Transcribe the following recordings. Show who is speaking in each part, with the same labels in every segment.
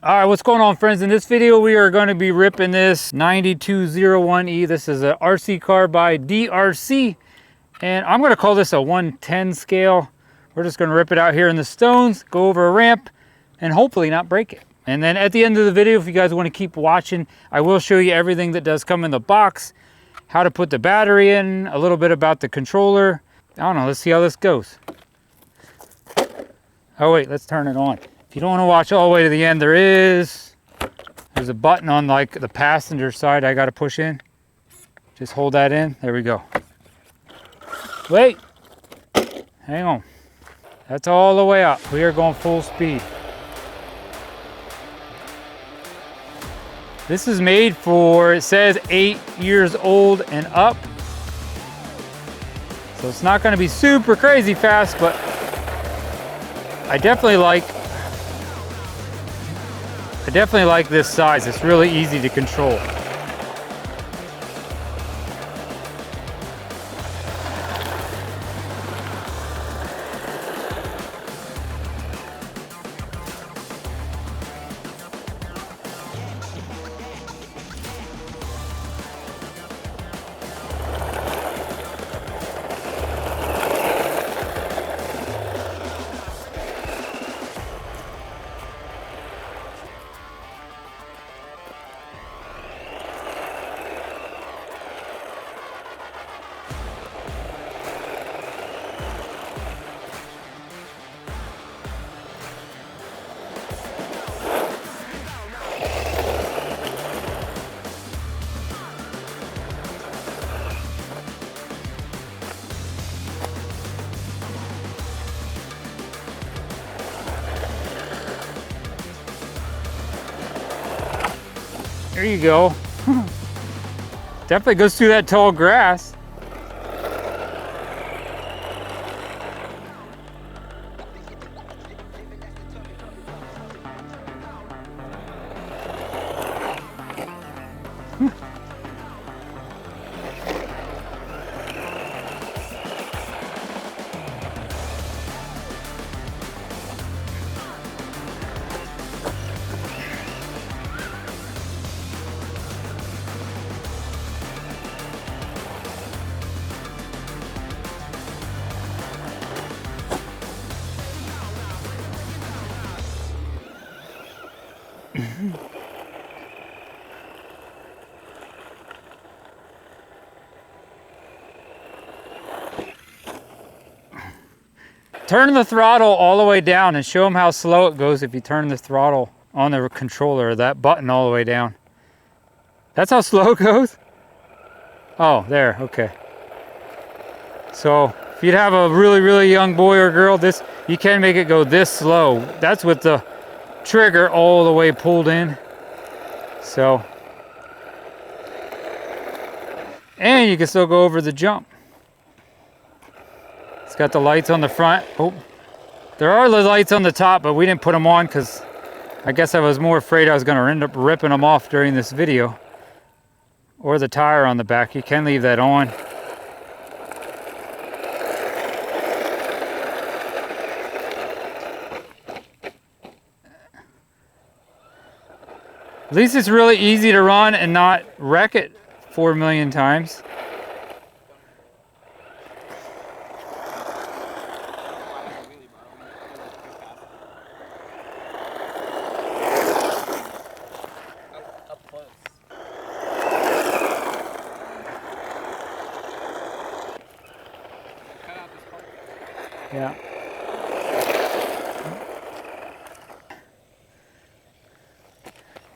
Speaker 1: All right, what's going on, friends? In this video, we are going to be ripping this 9201E. This is an RC car by DEERC, and I'm going to call this a 110 scale. We're just going to rip it out here in the stones, go over a ramp, and hopefully not break it. And then at the end of the video, if you guys want to keep watching, I will show you everything that does come in the box, how to put the battery in, a little bit about the controller. I don't know, let's see how this goes. Oh wait, let's turn it on. If you don't want to watch all the way to the end, there's a button on like the passenger side I got to push in. Just hold that in. There we go. Wait, hang on. That's all the way up. We are going full speed. This is made for, it says 8 years old and up. So it's not going to be super crazy fast, but I definitely like this size. It's really easy to control. There you go. Definitely goes through that tall grass. Turn the throttle all the way down and show them how slow it goes if you turn the throttle on the controller, that button all the way down. That's how slow it goes? Oh, there, okay. So if you'd have a really young boy or girl, you can make it go this slow. That's with the trigger all the way pulled in. So, and you can still go over the jump. It's got the lights on the front. Oh, there are the lights on the top, but we didn't put them on because I guess I was more afraid I was going to end up ripping them off during this video. Or the tire on the back. You can leave that on. At least it's really easy to run and not wreck it 4 million times. Yeah.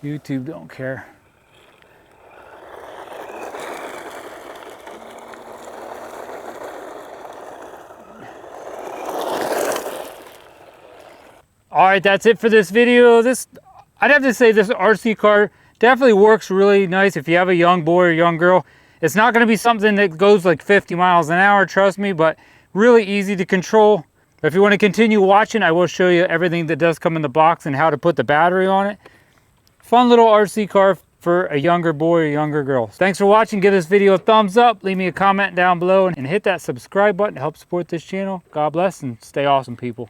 Speaker 1: YouTube don't care. All right, that's it for this video. I'd have to say this RC car definitely works really nice if you have a young boy or young girl. It's not going to be something that goes like 50 miles an hour, trust me, but really easy to control. If you want to continue watching, I will show you everything that does come in the box and how to put the battery on it. Fun little RC car for a younger boy or younger girl. Thanks for watching. Give this video a thumbs up, leave me a comment down below, and hit that subscribe button to help support this channel. God bless and stay awesome, people.